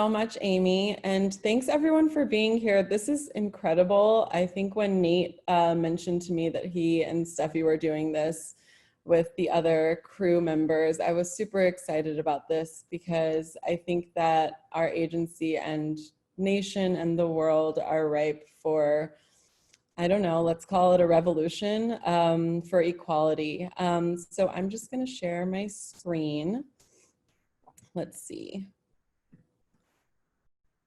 so much, Amy. And thanks everyone for being here. This is incredible. I think when Nate mentioned to me that he and Steffi were doing this with the other crew members, I was super excited about this because I think that our agency and nation and the world are ripe for, I don't know, let's call it a revolution for equality. So I'm just going to share my screen. Let's see.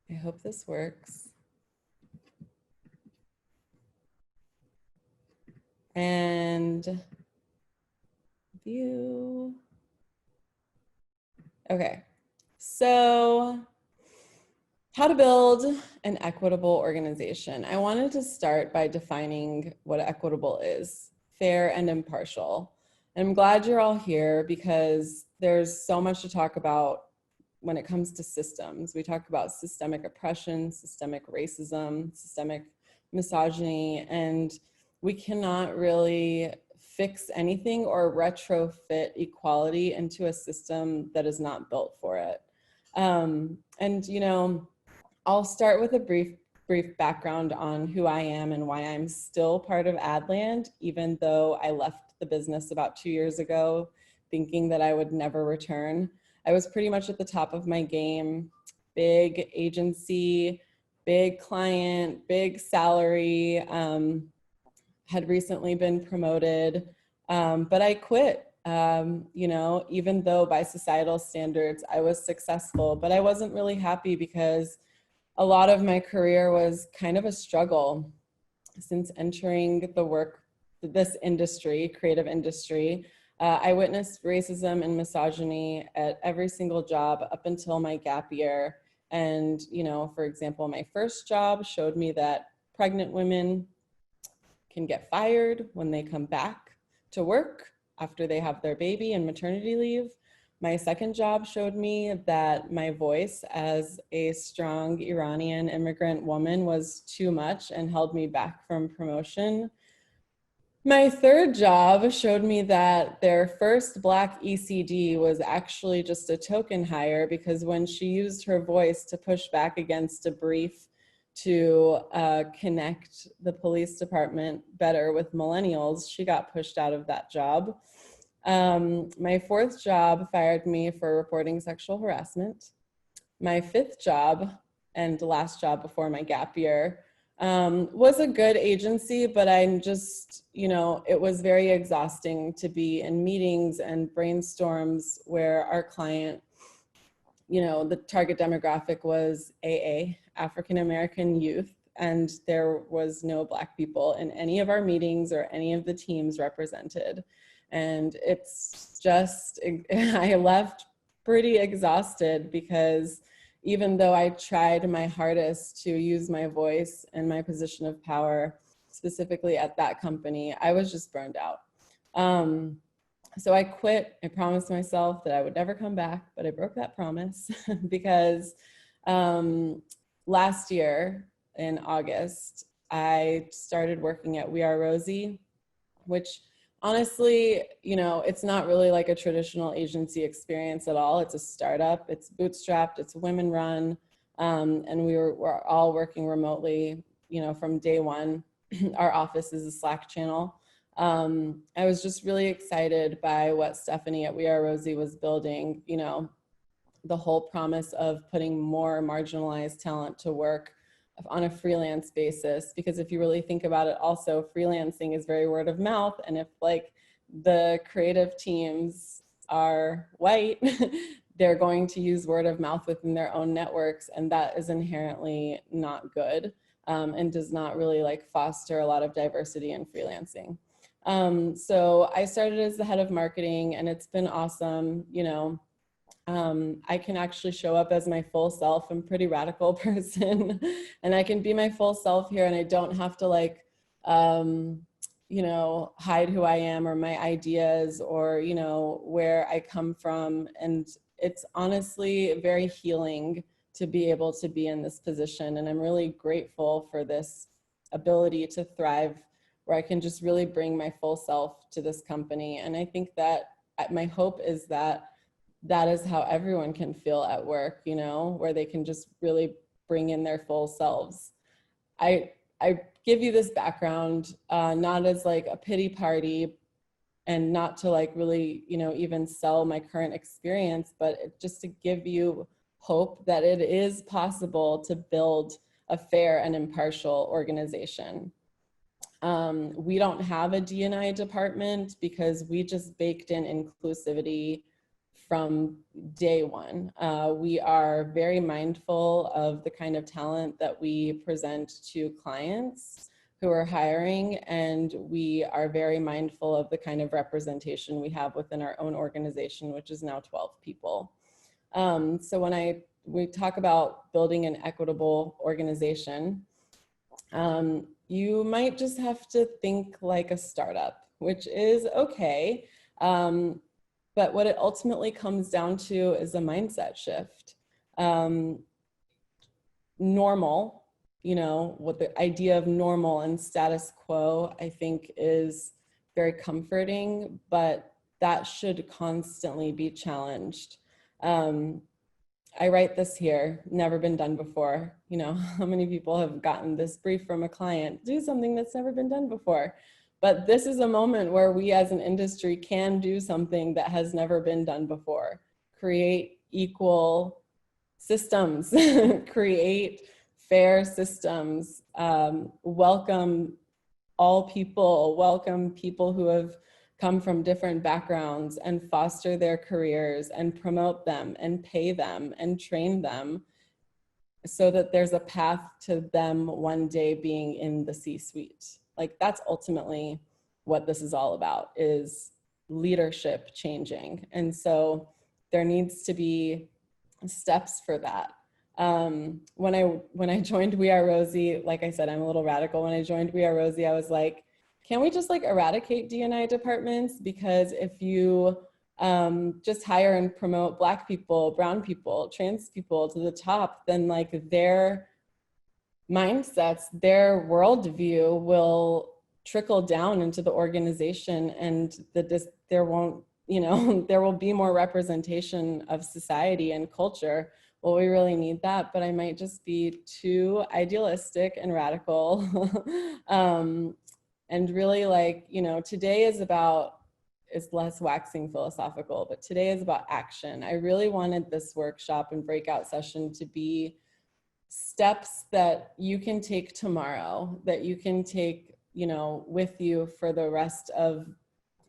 I hope this works. And view. Okay, so how to build an equitable organization. I wanted to start by defining what equitable is: fair and impartial. And I'm glad you're all here because there's so much to talk about when it comes to systems. We talk about systemic oppression, systemic racism, systemic misogyny, and we cannot really fix anything or retrofit equality into a system that is not built for it. And you know, I'll start with a brief background on who I am and why I'm still part of Adland, even though I left the business about 2 years ago, thinking that I would never return. I was pretty much at the top of my game, big agency, big client, big salary, had recently been promoted, but I quit. You know, even though by societal standards I was successful, but I wasn't really happy because a lot of my career was kind of a struggle. Since entering this industry, creative industry, I witnessed racism and misogyny at every single job up until my gap year. And, you know, for example, my first job showed me that pregnant women can get fired when they come back to work after they have their baby and maternity leave. My second job showed me that my voice as a strong Iranian immigrant woman was too much and held me back from promotion. My third job showed me that their first Black ECD was actually just a token hire because when she used her voice to push back against a brief to connect the police department better with millennials, she got pushed out of that job. My fourth job fired me for reporting sexual harassment. My fifth job and last job before my gap year was a good agency, but I'm just, you know, it was very exhausting to be in meetings and brainstorms where our client, you know, the target demographic was AA, African American youth, and there was no Black people in any of our meetings or any of the teams represented. And it's just, I left pretty exhausted because even though I tried my hardest to use my voice and my position of power, specifically at that company, I was just burned out. So I quit. I promised myself that I would never come back, but I broke that promise because last year in August, I started working at We Are Rosie, which honestly, you know, it's not really like a traditional agency experience at all. It's a startup, it's bootstrapped, it's women run, and we're all working remotely, you know, from day one. Our office is a Slack channel. I was just really excited by what Stephanie at We Are Rosie was building, you know, the whole promise of putting more marginalized talent to work on a freelance basis, because if you really think about it, also freelancing is very word of mouth, and if like the creative teams are white, they're going to use word of mouth within their own networks, and that is inherently not good, and does not really like foster a lot of diversity in freelancing. So I started as the head of marketing, and it's been awesome. You know, I can actually show up as my full self. I'm a pretty radical person and I can be my full self here, and I don't have to like, you know, hide who I am or my ideas or, you know, where I come from. And it's honestly very healing to be able to be in this position. And I'm really grateful for this ability to thrive where I can just really bring my full self to this company. And I think that my hope is that that is how everyone can feel at work, you know, where they can just really bring in their full selves. I give you this background, not as like a pity party and not to like really, you know, even sell my current experience, but just to give you hope that it is possible to build a fair and impartial organization. We don't have a D&I department because we just baked in inclusivity from day one. We are very mindful of the kind of talent that we present to clients who are hiring, and we are very mindful of the kind of representation we have within our own organization, which is now 12 people. So when we talk about building an equitable organization, you might just have to think like a startup, which is okay. But what it ultimately comes down to is a mindset shift. Normal, you know, what the idea of normal and status quo, I think, is very comforting, but that should constantly be challenged. I write this here, never been done before. You know, how many people have gotten this brief from a client, do something that's never been done before. But this is a moment where we as an industry can do something that has never been done before. Create equal systems, create fair systems, welcome all people, welcome people who have come from different backgrounds and foster their careers and promote them and pay them and train them so that there's a path to them one day being in the C-suite. Like that's ultimately what this is all about, is leadership changing. And so there needs to be steps for that. When I joined We Are Rosie, like I said, I'm a little radical. When I joined We Are Rosie, I was like, can we just like eradicate D&I departments? Because if you just hire and promote Black people, brown people, trans people to the top, then like their mindsets, their worldview will trickle down into the organization, and there won't, you know, there will be more representation of society and culture. Well, we really need that, but I might just be too idealistic and radical. And really, like, you know, today is less waxing philosophical, but today is about action. I really wanted this workshop and breakout session to be steps that you can take tomorrow, that you can take, you know, with you for the rest of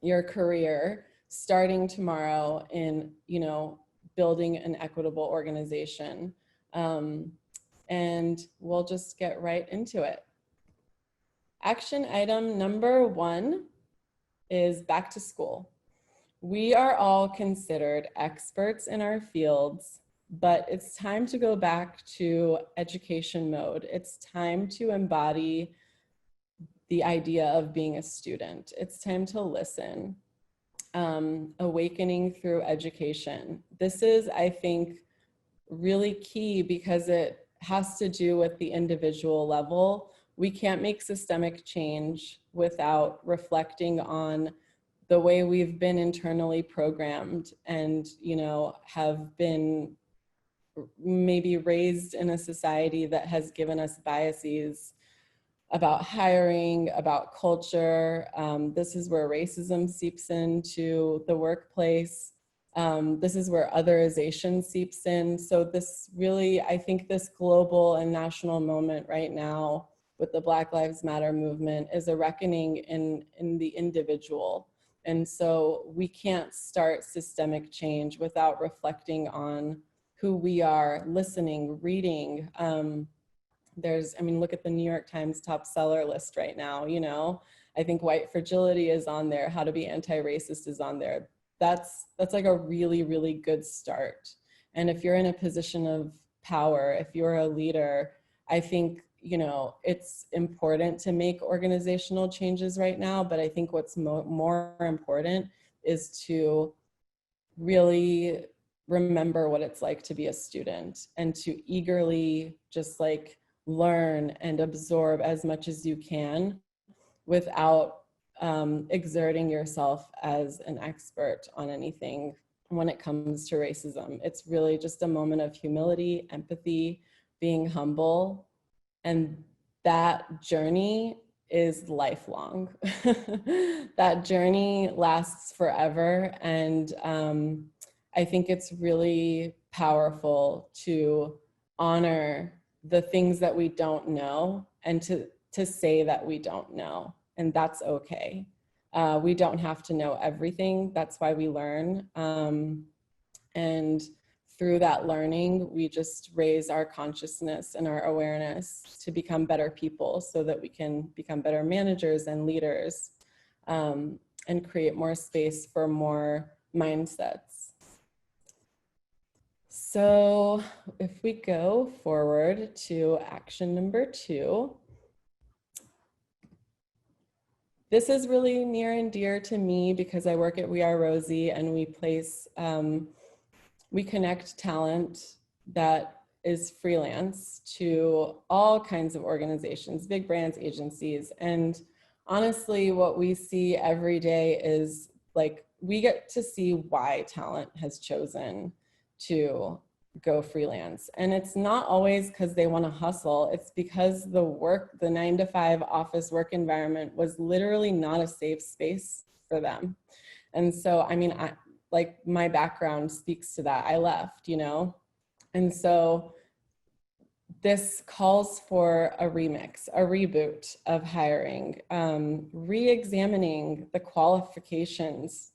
your career, starting tomorrow in, you know, building an equitable organization. And we'll just get right into it. Action item number 1 is back to school. We are all considered experts in our fields, but it's time to go back to education mode. It's time to embody the idea of being a student. It's time to listen. Awakening through education. This is, I think, really key because it has to do with the individual level. We can't make systemic change without reflecting on the way we've been internally programmed and, you know, have been maybe raised in a society that has given us biases about hiring, about culture. This is where racism seeps into the workplace. This is where otherization seeps in. So this really, I think this global and national moment right now with the Black Lives Matter movement is a reckoning in the individual. And so we can't start systemic change without reflecting on who we are, listening, reading. I mean, look at the New York Times top seller list right now, you know. I think white fragility is on there, how to be anti-racist is on there. That's like a really, really good start. And if you're in a position of power, if you're a leader, I think, you know, it's important to make organizational changes right now, but I think what's more important is to really remember what it's like to be a student and to eagerly just like learn and absorb as much as you can without exerting yourself as an expert on anything when it comes to racism. It's really just a moment of humility, empathy, being humble, and that journey is lifelong. That journey lasts forever, and I think it's really powerful to honor the things that we don't know, and to say that we don't know, and that's okay. We don't have to know everything. That's why we learn. And through that learning, we just raise our consciousness and our awareness to become better people so that we can become better managers and leaders, and create more space for more mindsets. So if we go forward to action number 2, this is really near and dear to me because I work at We Are Rosie, and we connect talent that is freelance to all kinds of organizations, big brands, agencies. And honestly, what we see every day is like, we get to see why talent has chosen to go freelance. And it's not always because they want to hustle. It's because the 9-to-5 office work environment was literally not a safe space for them. And so, I mean, like my background speaks to that. I left, you know? And so this calls for a remix, a reboot of hiring, re-examining the qualifications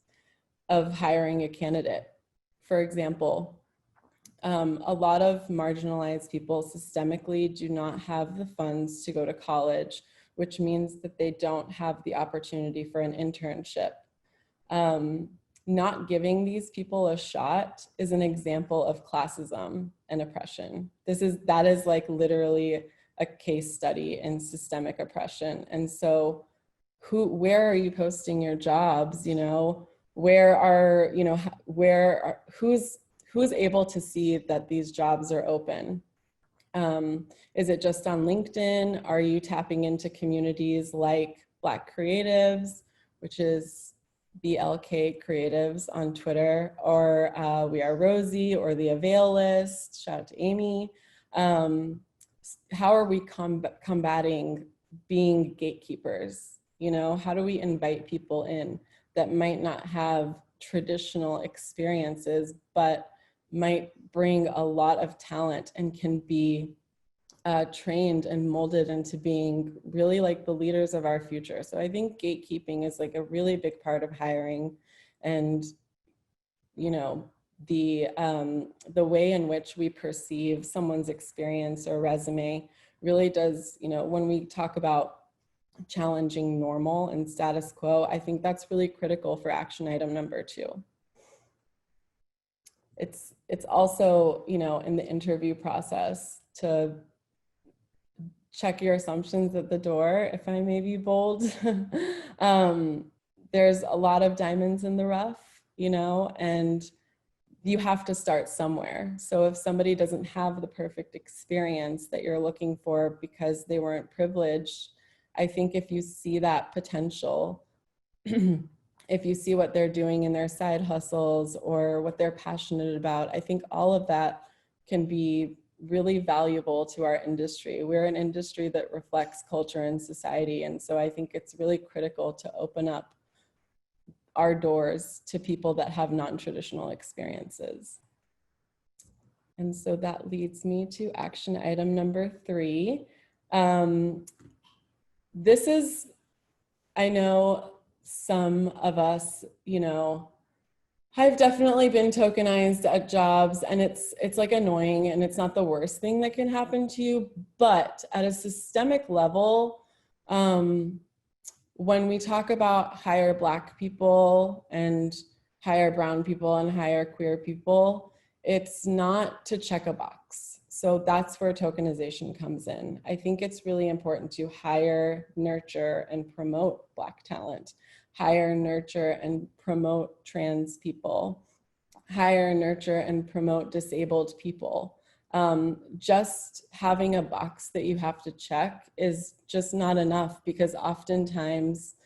of hiring a candidate. For example, a lot of marginalized people systemically do not have the funds to go to college, which means that they don't have the opportunity for an internship. Not giving these people a shot is an example of classism and oppression. That is like literally a case study in systemic oppression. And so where are you posting your jobs? You know, who's able to see that these jobs are open? Is it just on LinkedIn? Are you tapping into communities like Black Creatives, which is BLK Creatives on Twitter, or We Are Rosie, or the Avail List? Shout out to Amy. How are we combating being gatekeepers? You know, how do we invite people in that might not have traditional experiences, but might bring a lot of talent and can be trained and molded into being really like the leaders of our future? So I think gatekeeping is like a really big part of hiring, and you know, the way in which we perceive someone's experience or resume really does, you know, when we talk about challenging normal and status quo, I think that's really critical for action item number 2. It's also, you know, in the interview process to check your assumptions at the door, if I may be bold. There's a lot of diamonds in the rough, you know, and you have to start somewhere. So if somebody doesn't have the perfect experience that you're looking for because they weren't privileged, I think if you see that potential, if you see what they're doing in their side hustles or what they're passionate about, I think all of that can be really valuable to our industry. We're an industry that reflects culture and society. And so I think it's really critical to open up our doors to people that have non-traditional experiences. And so that leads me to action item number 3. This is, I know some of us, you know, I've definitely been tokenized at jobs, and it's like annoying, and it's not the worst thing that can happen to you, but at a systemic level, when we talk about hire Black people and hire brown people and hire queer people, it's not to check a box. So that's where tokenization comes in. I think it's really important to hire, nurture, and promote Black talent. Hire, nurture, and promote trans people. Hire, nurture, and promote disabled people. Just having a box that you have to check is just not enough, because oftentimes,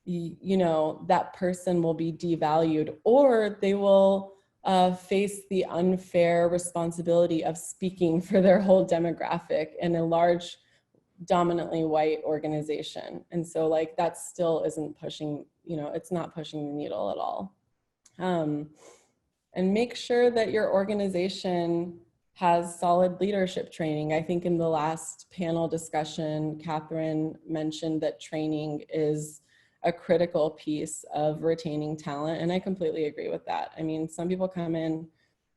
you know, that person will be devalued, or they will face the unfair responsibility of speaking for their whole demographic in a large, dominantly white organization. And so like that still isn't pushing, you know, it's not pushing the needle at all. And make sure that your organization has solid leadership training. I think in the last panel discussion, Catherine mentioned that training is a critical piece of retaining talent, and I completely agree with that. I mean, some people come in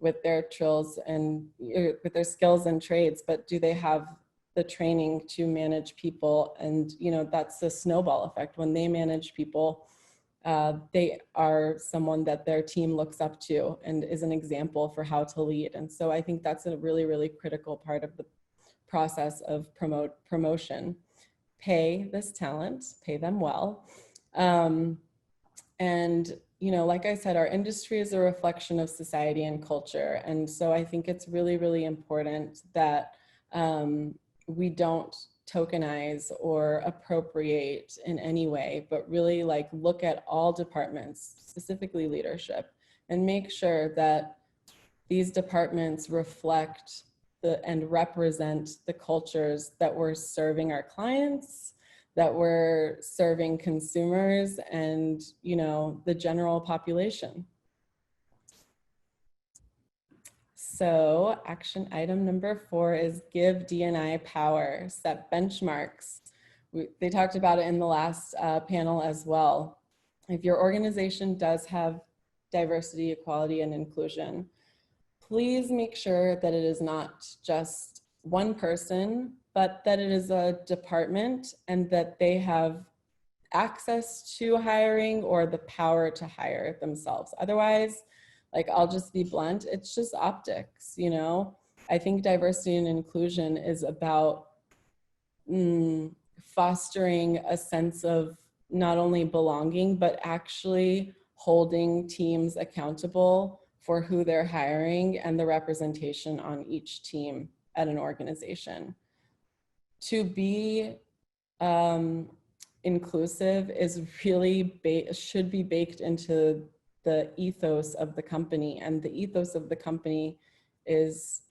with their trills and with their skills and trades, but do they have the training to manage people? And you know, that's the snowball effect. When they manage people, they are someone that their team looks up to and is an example for how to lead. And so I think that's a really, really critical part of the process of promotion. Pay this talent, pay them well. And, you know, like I said, our industry is a reflection of society and culture. And so I think it's really, really important that we don't tokenize or appropriate in any way, but really like look at all departments, specifically leadership, and make sure that these departments reflect and represent the cultures that we're serving our clients, that we're serving consumers, and you know, the general population. So action item number 4 is give D&I power, set benchmarks. They talked about it in the last panel as well. If your organization does have diversity, equality, and inclusion, please make sure that it is not just one person, but that it is a department and that they have access to hiring or the power to hire themselves. Otherwise, like, I'll just be blunt, it's just optics, you know? I think diversity and inclusion is about fostering a sense of not only belonging, but actually holding teams accountable for who they're hiring and the representation on each team at an organization. To be inclusive is really, should be baked into the ethos of the company, and the ethos of the company is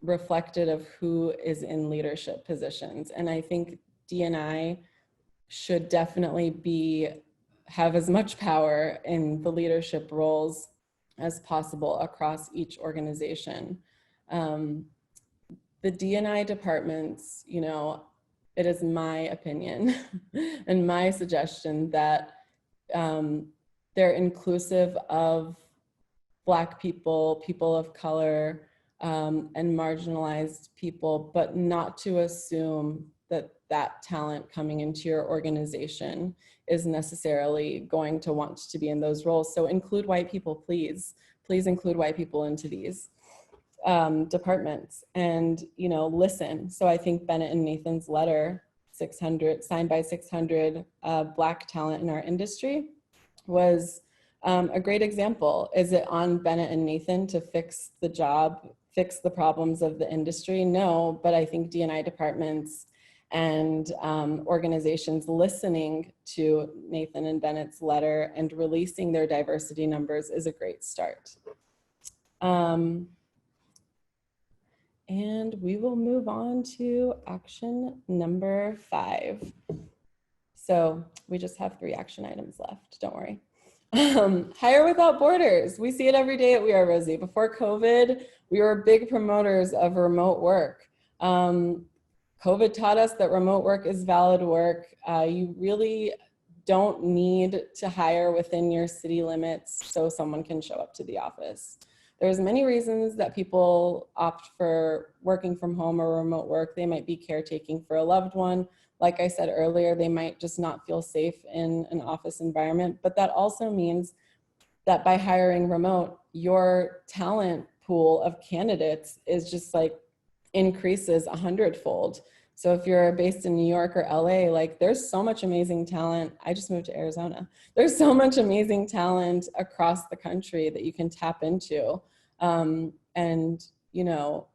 reflected of who is in leadership positions. And I think D&I should definitely have as much power in the leadership roles as possible across each organization. The D&I departments, you know, it is my opinion and my suggestion that they're inclusive of Black people, people of color, and marginalized people, but not to assume that that talent coming into your organization is necessarily going to want to be in those roles. So include white people, please. Please include white people into these departments, and you know, listen. So I think Bennett and Nathan's letter, 600, signed by 600 Black talent in our industry, was a great example. Is it on Bennett and Nathan to fix the job, fix the problems of the industry? No, but I think D&I departments and organizations listening to Nathan and Bennett's letter and releasing their diversity numbers is a great start. And we will move on to action number 5. So we just have 3 action items left, don't worry. Hire without borders. We see it every day at We Are Rosie. Before COVID, we were big promoters of remote work. COVID taught us that remote work is valid work. You really don't need to hire within your city limits so someone can show up to the office. There's many reasons that people opt for working from home or remote work. They might be caretaking for a loved one. Like I said earlier, they might just not feel safe in an office environment, but that also means that by hiring remote, your talent pool of candidates is just like increases 100-fold. So if you're based in New York or LA, like there's so much amazing talent. I just moved to Arizona. There's so much amazing talent across the country that you can tap into. And, you know,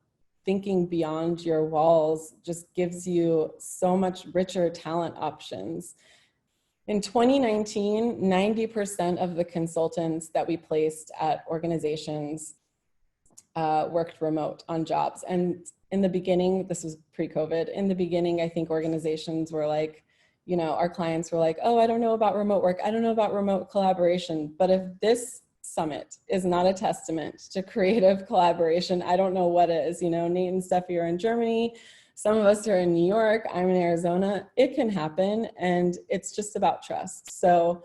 thinking beyond your walls just gives you so much richer talent options. In 2019, 90% of the consultants that we placed at organizations worked remote on jobs. And in the beginning, this was pre-COVID, in the beginning, I think organizations were like, you know, our clients were like, oh, I don't know about remote work. I don't know about remote collaboration. But if this summit is not a testament to creative collaboration, I don't know what is. You know, Nate and Steffi are in Germany. Some of us are in New York. I'm in Arizona. It can happen. And it's just about trust. So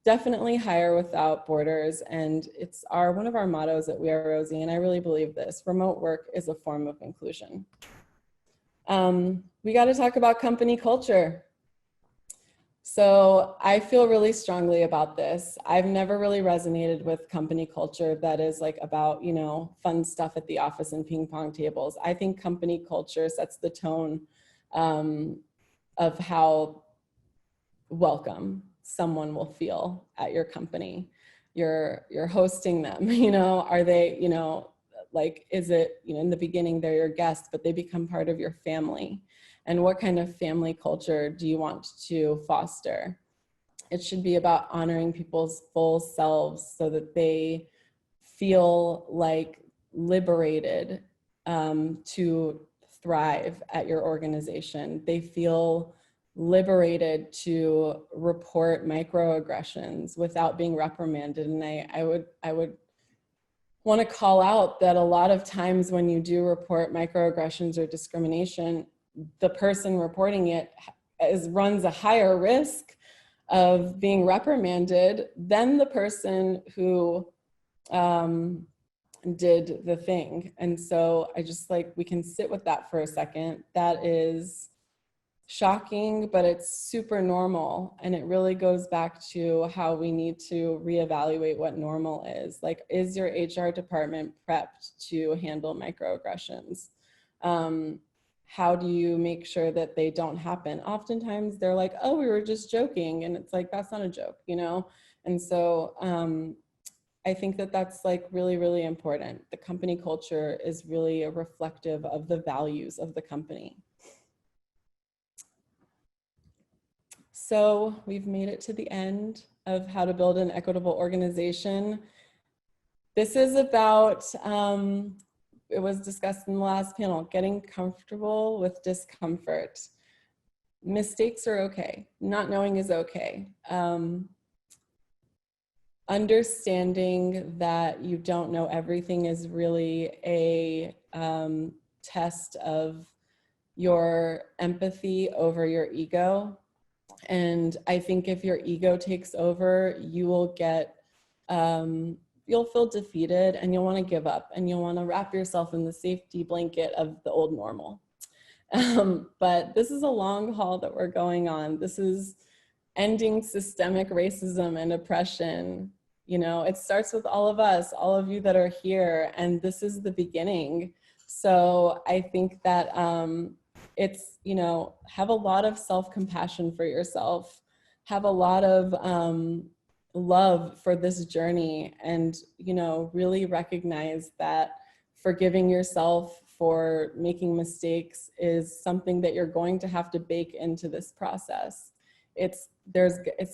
definitely hire without borders. And it's one of our mottos at We Are Rosie. And I really believe this: remote work is a form of inclusion. We got to talk about company culture. So I feel really strongly about this. I've never really resonated with company culture that is like about, you know, fun stuff at the office and ping pong tables. I think company culture sets the tone of how welcome someone will feel at your company. You're hosting them, you know, are they, you know, like, is it, you know, in the beginning they're your guests, but they become part of your family. And what kind of family culture do you want to foster? It should be about honoring people's full selves so that they feel like liberated to thrive at your organization. They feel liberated to report microaggressions without being reprimanded. And I would want to call out that a lot of times when you do report microaggressions or discrimination, the person reporting it runs a higher risk of being reprimanded than the person who did the thing. And so I just like, we can sit with that for a second. That is shocking, but it's super normal. And it really goes back to how we need to reevaluate what normal is. Like, is your HR department prepped to handle microaggressions? How do you make sure that they don't happen? Oftentimes they're like, oh, we were just joking. And it's like, that's not a joke, you know? And so I think that that's like really, really important. The company culture is really a reflective of the values of the company. So we've made it to the end of how to build an equitable organization. This is about, it was discussed in the last panel, getting comfortable with discomfort. Mistakes are okay. Not knowing is okay. Understanding that you don't know everything is really a test of your empathy over your ego. And I think if your ego takes over, you will get, you'll feel defeated and you'll want to give up and you'll want to wrap yourself in the safety blanket of the old normal. But this is a long haul that we're going on. This is ending systemic racism and oppression. You know, it starts with all of us, all of you that are here, and this is the beginning. So I think that it's, you know, have a lot of self-compassion for yourself, have a lot of love for this journey, and, you know, really recognize that forgiving yourself for making mistakes is something that you're going to have to bake into this process. It's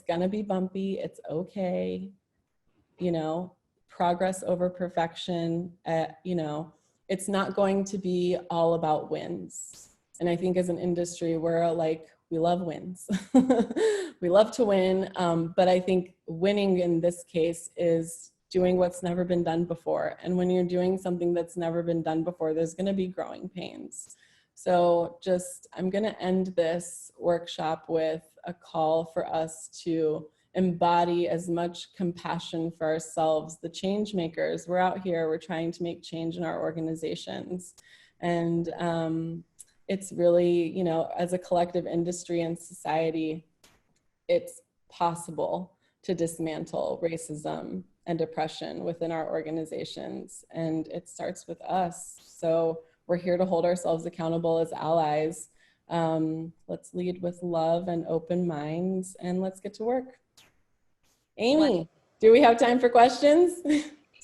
gonna be bumpy, it's okay, you know, progress over perfection, you know, it's not going to be all about wins. And I think as an industry, we're like, we love wins. We love to win, but I think winning in this case is doing what's never been done before. And when you're doing something that's never been done before, there's gonna be growing pains. So I'm gonna end this workshop with a call for us to embody as much compassion for ourselves, the change makers. We're out here, we're trying to make change in our organizations. And it's really, you know, as a collective industry and society, it's possible to dismantle racism and oppression within our organizations. And it starts with us. So we're here to hold ourselves accountable as allies. Let's lead with love and open minds, and let's get to work. Amy, do we have time for questions?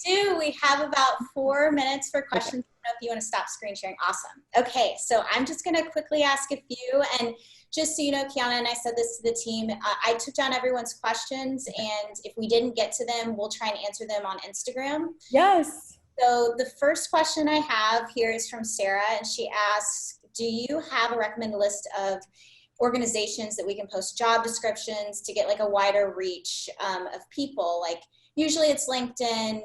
do. We have about 4 minutes for questions. I don't know if you want to stop screen sharing. Awesome. Okay, so I'm just going to quickly ask a few. And just so you know, Kiana, and I said this to the team, I took down everyone's questions. And if we didn't get to them, we'll try and answer them on Instagram. Yes. So the first question I have here is from Sarah. And she asks, do you have a recommended list of organizations that we can post job descriptions to get like a wider reach of people? Like usually it's LinkedIn.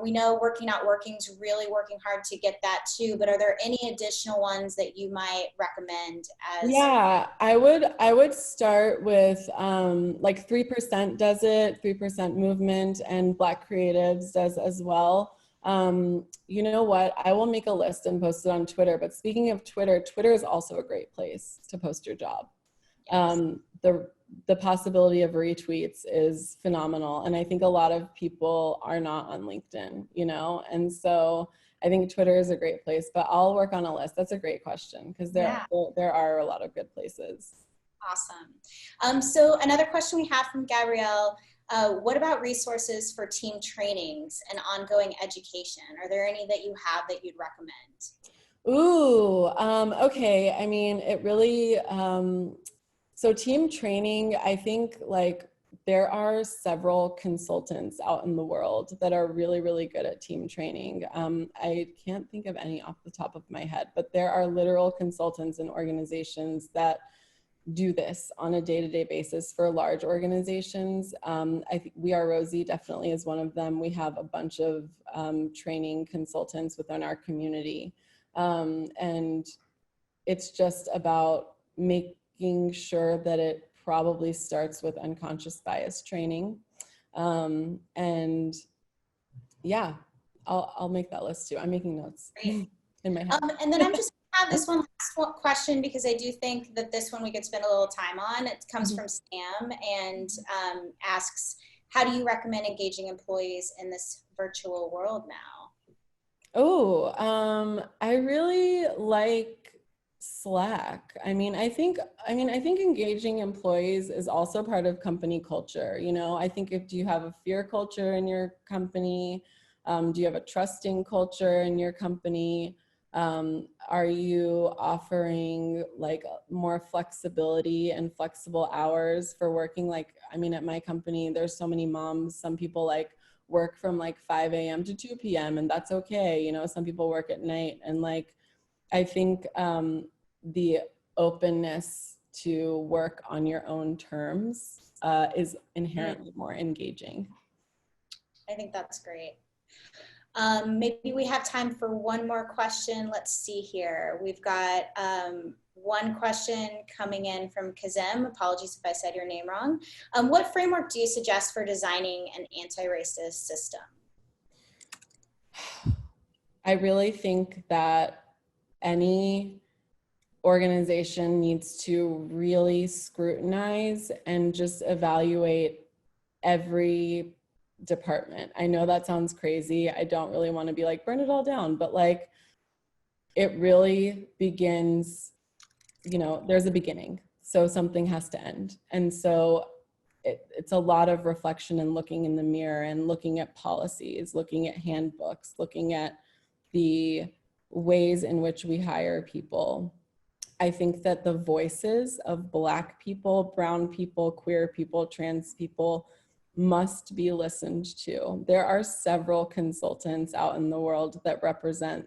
We know Working Out Working's really working hard to get that too, but are there any additional ones that you might recommend as? Yeah, I would start with like 3% does it, 3% Movement, and Black Creatives does as well. You know what? I will make a list and post it on Twitter. But speaking of Twitter, Twitter is also a great place to post your job. Yes. The possibility of retweets is phenomenal. And I think a lot of people are not on LinkedIn, you know? And so I think Twitter is a great place, but I'll work on a list. That's a great question because there are a lot of good places. Awesome. So another question we have from Gabrielle, what about resources for team trainings and ongoing education? Are there any that you have that you'd recommend? Ooh, okay. I mean, it really, so team training, I think like there are several consultants out in the world that are really, really good at team training. I can't think of any off the top of my head, but there are literal consultants and organizations that do this on a day-to-day basis for large organizations. I think Rosie definitely is one of them. We have a bunch of training consultants within our community. And it's just about making sure that it probably starts with unconscious bias training. And yeah, I'll make that list too. I'm making notes in my head. And then I'm just have this one last question because I do think that this one we could spend a little time on. It comes from Sam and asks, how do you recommend engaging employees in this virtual world now? Oh, I really like Slack. I think engaging employees is also part of company culture. You know, I think do you have a fear culture in your company? Do you have a trusting culture in your company? Are you offering like more flexibility and flexible hours for working? Like, I mean, at my company, there's so many moms, some people like work from like 5 a.m. to 2 p.m. and that's okay. You know, some people work at night. And like, I think the openness to work on your own terms is inherently more engaging. I think that's great. Maybe we have time for one more question. Let's see here. We've got one question coming in from Kazem. Apologies if I said your name wrong. What framework do you suggest for designing an anti-racist system? I really think that any organization needs to really scrutinize and just evaluate every department. I know that sounds crazy. I don't really want to be like, burn it all down, but like, it really begins, you know, there's a beginning. So something has to end. And so it's a lot of reflection and looking in the mirror and looking at policies, looking at handbooks, looking at the ways in which we hire people. I think that the voices of Black people, brown people, queer people, trans people must be listened to. There are several consultants out in the world that represent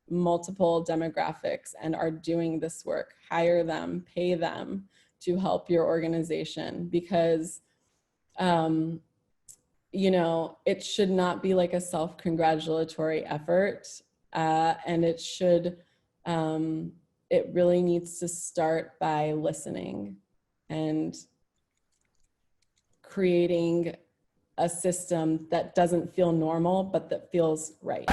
multiple demographics and are doing this work. Hire them, pay them to help your organization because, you know, it should not be like a self-congratulatory effort. And it should, it really needs to start by listening and creating a system that doesn't feel normal, but that feels right.